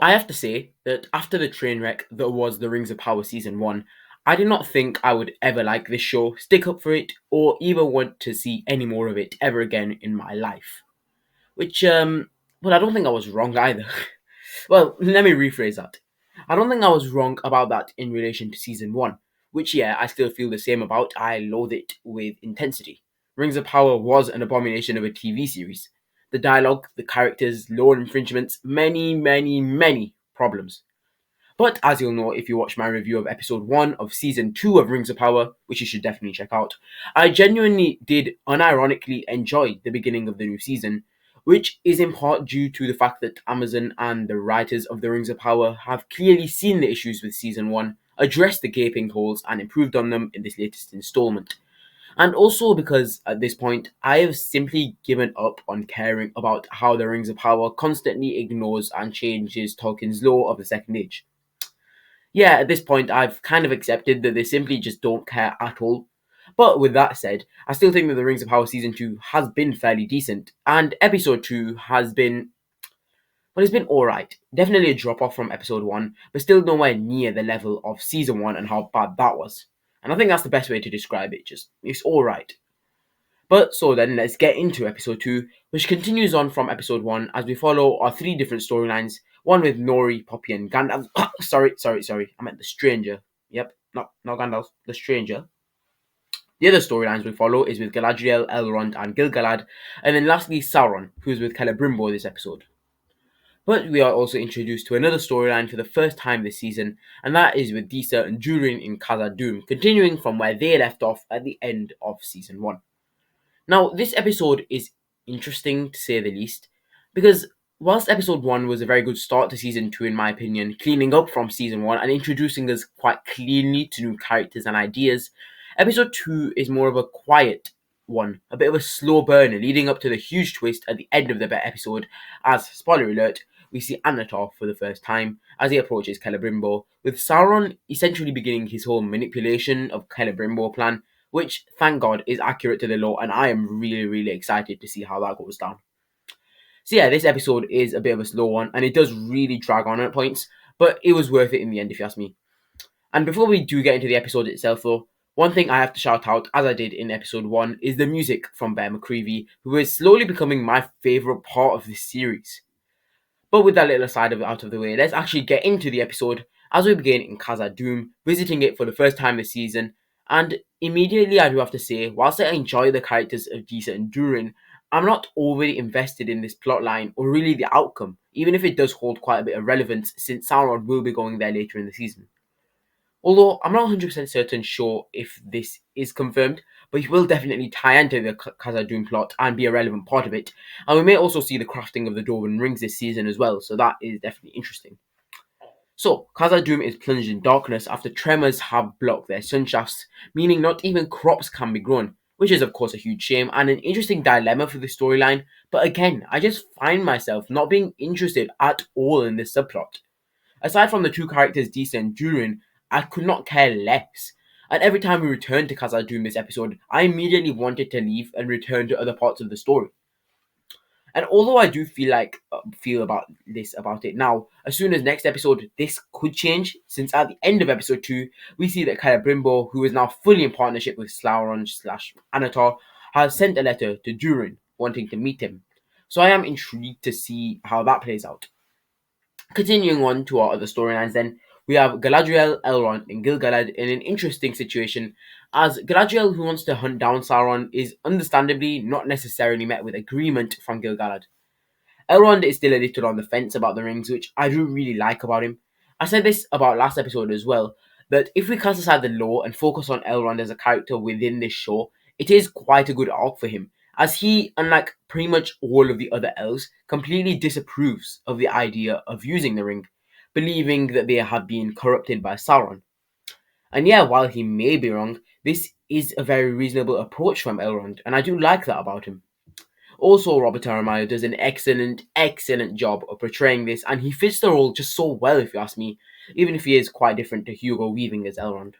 I have to say that after the train wreck that was The Rings of Power Season 1, I did not think I would ever like this show, stick up for it, or even want to see any more of it ever again in my life. Which, well, I don't think I was wrong either. Well, let me rephrase that. I don't think I was wrong about that in relation to Season 1, which, yeah, I still feel the same about. I loathe it with intensity. Rings of Power was an abomination of a TV series. The dialogue, the characters, lore infringements, many, many, many problems. But as you'll know if you watch my review of episode 1 of season 2 of Rings of Power, which you should definitely check out, I genuinely did unironically enjoy the beginning of the new season, which is in part due to the fact that Amazon and the writers of the Rings of Power have clearly seen the issues with season 1, addressed the gaping holes, and improved on them in this latest installment. And also because at this point, I have simply given up on caring about how the Rings of Power constantly ignores and changes Tolkien's lore of the Second Age. Yeah, at this point, I've kind of accepted that they simply just don't care at all. But with that said, I still think that The Rings of Power Season 2 has been fairly decent, and Episode 2 has been, well, it's been alright. Definitely a drop off from Episode 1, but still nowhere near the level of Season 1 and how bad that was. And I think that's the best way to describe it, just, it's alright. But so then, let's get into episode 2, which continues on from episode 1 as we follow our three different storylines. One with Nori, Poppy, and Gandalf. sorry. I meant the stranger. Yep, not Gandalf, the stranger. The other storylines we follow is with Galadriel, Elrond, and Gil-galad, and then lastly Sauron, who is with Celebrimbor this episode. But we are also introduced to another storyline for the first time this season, and that is with Disa and Durin in Khazad-dûm, continuing from where they left off at the end of season 1. Now, this episode is interesting to say the least, because whilst episode 1 was a very good start to season 2 in my opinion, cleaning up from season 1 and introducing us quite cleanly to new characters and ideas, episode 2 is more of a quiet one, a bit of a slow burner leading up to the huge twist at the end of the episode as, spoiler alert, we see Anatar for the first time as he approaches Celebrimbor, with Sauron essentially beginning his whole manipulation of Celebrimbor plan, which, thank God, is accurate to the lore, and I am really, really excited to see how that goes down. So yeah, this episode is a bit of a slow one, and it does really drag on at points, but it was worth it in the end, if you ask me. And before we do get into the episode itself, though, one thing I have to shout out, as I did in episode 1, is the music from Bear McCreevy, who is slowly becoming my favourite part of this series. But with that little aside of it out of the way, let's actually get into the episode as we begin in Khazad-dûm, visiting it for the first time this season. And immediately I do have to say, whilst I enjoy the characters of Disa and Durin, I'm not overly invested in this plotline or really the outcome, even if it does hold quite a bit of relevance since Sauron will be going there later in the season. Although I'm not 100% certain sure if this is confirmed, but he will definitely tie into the Khazad-dûm plot and be a relevant part of it. And we may also see the crafting of the Dwarven rings this season as well, so that is definitely interesting. So, Khazad-dûm is plunged in darkness after tremors have blocked their sunshafts, meaning not even crops can be grown, which is of course a huge shame and an interesting dilemma for the storyline, but again, I just find myself not being interested at all in this subplot. Aside from the two characters Disa and Durin, I could not care less. And every time we returned to Khazad-dûm this episode, I immediately wanted to leave and return to other parts of the story. And although I do feel about it now, as soon as next episode, this could change, since at the end of episode 2, we see that Celebrimbor, who is now fully in partnership with Sauron / Anatar, has sent a letter to Durin, wanting to meet him. So I am intrigued to see how that plays out. Continuing on to our other storylines then, we have Galadriel, Elrond, and Gil-galad in an interesting situation, as Galadriel, who wants to hunt down Sauron, is understandably not necessarily met with agreement from Gil-galad. Elrond is still a little on the fence about the rings, which I do really like about him. I said this about last episode as well, that if we cast aside the lore and focus on Elrond as a character within this show, it is quite a good arc for him, as he, unlike pretty much all of the other elves, completely disapproves of the idea of using the ring, believing that they have been corrupted by Sauron. And yeah, while he may be wrong, this is a very reasonable approach from Elrond, and I do like that about him. Also, Robert Aramayo does an excellent job of portraying this, and he fits the role just so well, if you ask me, even if he is quite different to Hugo Weaving as Elrond.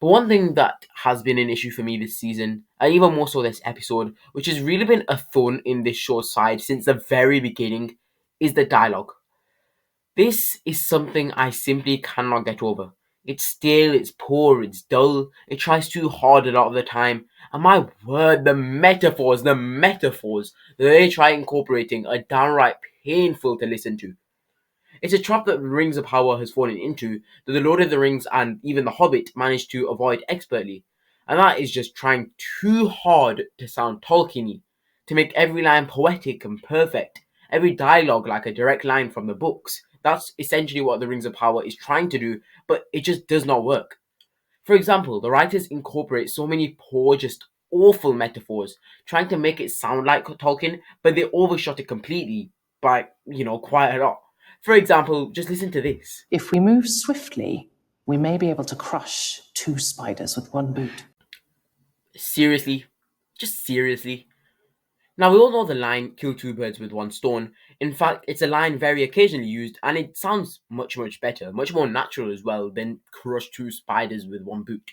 But one thing that has been an issue for me this season, and even more so this episode, which has really been a thorn in this show's side since the very beginning, is the dialogue. This is something I simply cannot get over. It's stale, it's poor, it's dull, it tries too hard a lot of the time. And my word, the metaphors that they try incorporating are downright painful to listen to. It's a trap that the Rings of Power has fallen into, that the Lord of the Rings and even The Hobbit managed to avoid expertly. And that is just trying too hard to sound Tolkien-y, to make every line poetic and perfect, every dialogue like a direct line from the books. That's essentially what The Rings of Power is trying to do, but it just does not work. For example, the writers incorporate so many poor, just awful metaphors, trying to make it sound like Tolkien, but they overshot it completely by, quite a lot. For example, just listen to this. If we move swiftly, we may be able to crush 2 spiders with 1 boot. Seriously? Just seriously? Now, we all know the line, kill 2 birds with 1 stone. In fact, it's a line very occasionally used, and it sounds much, much better, much more natural as well than crush 2 spiders with 1 boot.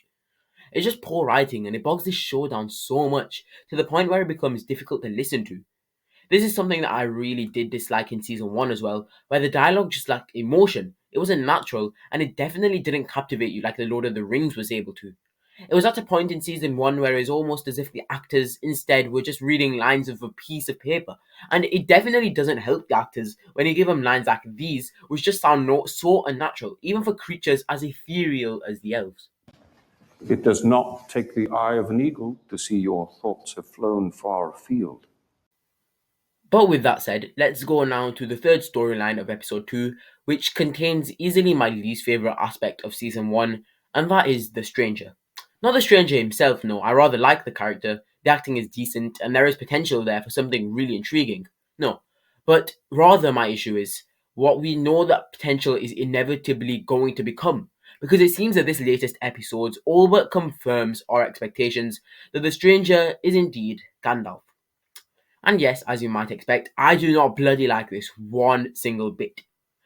It's just poor writing, and it bogs this show down so much, to the point where it becomes difficult to listen to. This is something that I really did dislike in season 1 as well, where the dialogue just lacked emotion. It wasn't natural, and it definitely didn't captivate you like the Lord of the Rings was able to. It was at a point in season 1 where it was almost as if the actors instead were just reading lines of a piece of paper. And it definitely doesn't help the actors when you give them lines like these, which just sound so unnatural, even for creatures as ethereal as the elves. It does not take the eye of an eagle to see your thoughts have flown far afield. But with that said, let's go now to the third storyline of episode 2, which contains easily my least favourite aspect of season 1, and that is the stranger. Not the stranger himself, no, I rather like the character, the acting is decent, and there is potential there for something really intriguing. No, but rather my issue is what we know that potential is inevitably going to become. Because it seems that this latest episode all but confirms our expectations that the stranger is indeed Gandalf. And yes, as you might expect, I do not bloody like this one single bit.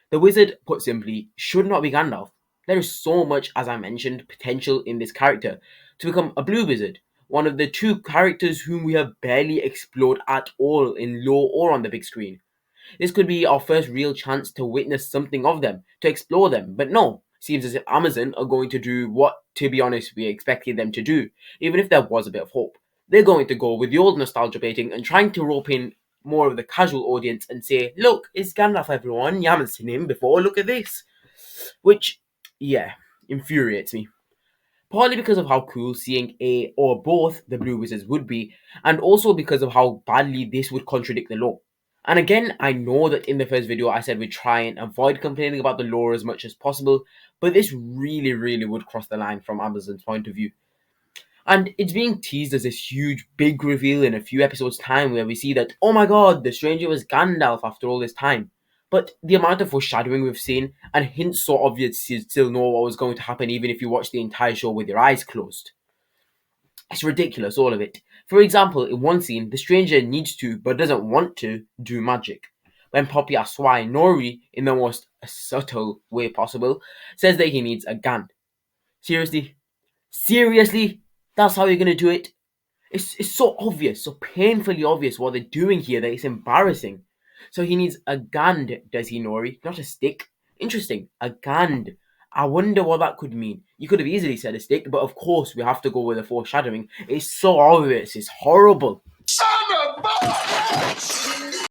The wizard, put simply, should not be Gandalf. There is so much, as I mentioned, potential in this character to become a blue wizard, one of the 2 characters whom we have barely explored at all in lore or on the big screen. This could be our first real chance to witness something of them, to explore them, but no. Seems as if Amazon are going to do what, to be honest, we expected them to do, even if there was a bit of hope. They're going to go with the old nostalgia baiting and trying to rope in more of the casual audience and say, look, it's Gandalf everyone, you haven't seen him before, look at this. Which, yeah, infuriates me. Partly because of how cool seeing a or both the Blue Wizards would be, and also because of how badly this would contradict the lore. And again, I know that in the first video I said we'd try and avoid complaining about the lore as much as possible, but this really, really would cross the line from Amazon's point of view. And it's being teased as this huge, big reveal in a few episodes' time where we see that, oh my god, the stranger was Gandalf after all this time. But the amount of foreshadowing we've seen, and hints so obvious you still know what was going to happen even if you watch the entire show with your eyes closed. It's ridiculous, all of it. For example, in one scene, the stranger needs to, but doesn't want to, do magic. When Poppy asks why, Nori, in the most subtle way possible, says that he needs a gun. Seriously? Seriously? That's how you're gonna do it? It's so obvious, so painfully obvious what they're doing here that it's embarrassing. So he needs a gand, does he, Nori? Not a stick. Interesting, a gand. I wonder what that could mean. You could have easily said a stick, but of course we have to go with a foreshadowing. It's so obvious, it's horrible. Son of a bitch!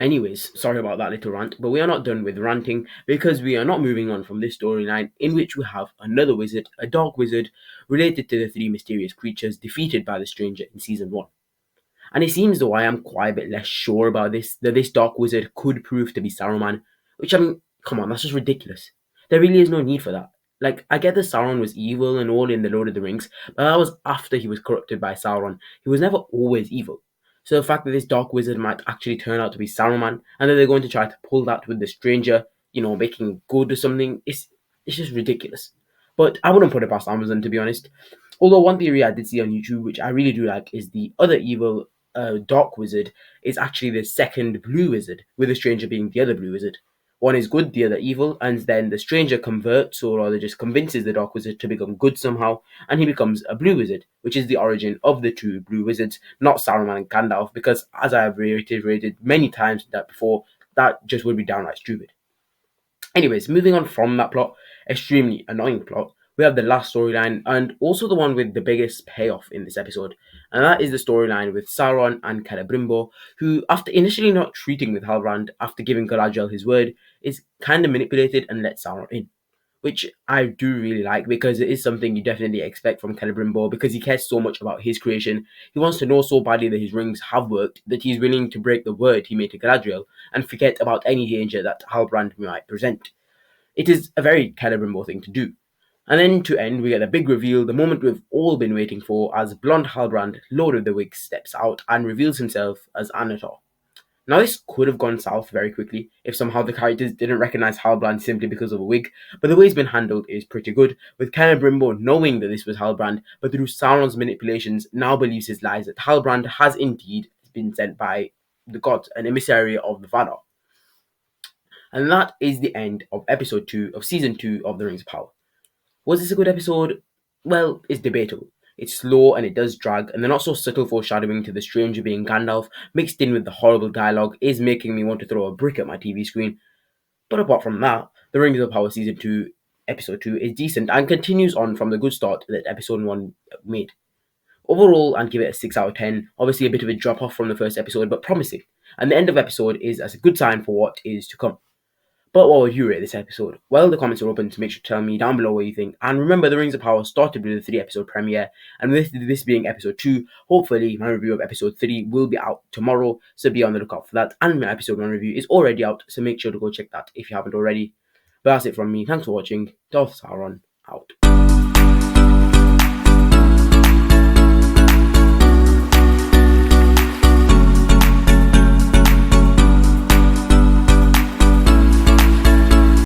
Anyways, sorry about that little rant, but we are not done with ranting because we are not moving on from this storyline in which we have another wizard, a dark wizard, related to the 3 mysterious creatures defeated by the stranger in season 1. And it seems though I am quite a bit less sure about this, that this dark wizard could prove to be Saruman, which I mean, come on, that's just ridiculous. There really is no need for that. Like, I get that Sauron was evil and all in the Lord of the Rings, but that was after he was corrupted by Sauron. He was never always evil. So the fact that this dark wizard might actually turn out to be Saruman, and that they're going to try to pull that with the stranger, making good or something, it's just ridiculous. But I wouldn't put it past Amazon, to be honest. Although one theory I did see on YouTube, which I really do like, is the other evil dark wizard is actually the second blue wizard, with the stranger being the other blue wizard. One is good, the other evil, and then the stranger converts, or rather just convinces the dark wizard to become good somehow, and he becomes a blue wizard, which is the origin of the 2 blue wizards, not Saruman and Gandalf, because as I have reiterated many times that before, that just would be downright stupid. Anyways, moving on from that plot, extremely annoying plot, we have the last storyline and also the one with the biggest payoff in this episode. And that is the storyline with Sauron and Celebrimbor, who, after initially not treating with Halbrand after giving Galadriel his word, is kind of manipulated and lets Sauron in. Which I do really like because it is something you definitely expect from Celebrimbor because he cares so much about his creation. He wants to know so badly that his rings have worked that he's willing to break the word he made to Galadriel and forget about any danger that Halbrand might present. It is a very Celebrimbor thing to do. And then to end, we get a big reveal, the moment we've all been waiting for, as blonde Halbrand, Lord of the Wigs, steps out and reveals himself as Anator. Now, this could have gone south very quickly if somehow the characters didn't recognize Halbrand simply because of a wig, but the way it's been handled is pretty good, with Celebrimbor knowing that this was Halbrand, but through Sauron's manipulations now believes his lies that Halbrand has indeed been sent by the gods, an emissary of the Valar. And that is the end of episode 2 of season 2 of The Rings of Power. Was this a good episode? Well, it's debatable. It's slow and it does drag, and the not so subtle foreshadowing to the stranger being Gandalf, mixed in with the horrible dialogue, is making me want to throw a brick at my TV screen. But apart from that, The Rings of Power Season 2, Episode 2 is decent and continues on from the good start that Episode 1 made. Overall, I'd give it a 6 out of 10, obviously a bit of a drop off from the first episode, but promising. And the end of episode is as a good sign for what is to come. But what would you rate this episode? Well, the comments are open, so make sure to tell me down below what you think. And remember, The Rings of Power started with a 3-episode premiere, and with this being episode 2, hopefully my review of episode 3 will be out tomorrow, so be on the lookout for that. And my episode 1 review is already out, so make sure to go check that if you haven't already. But that's it from me. Thanks for watching. Darth Sauron out.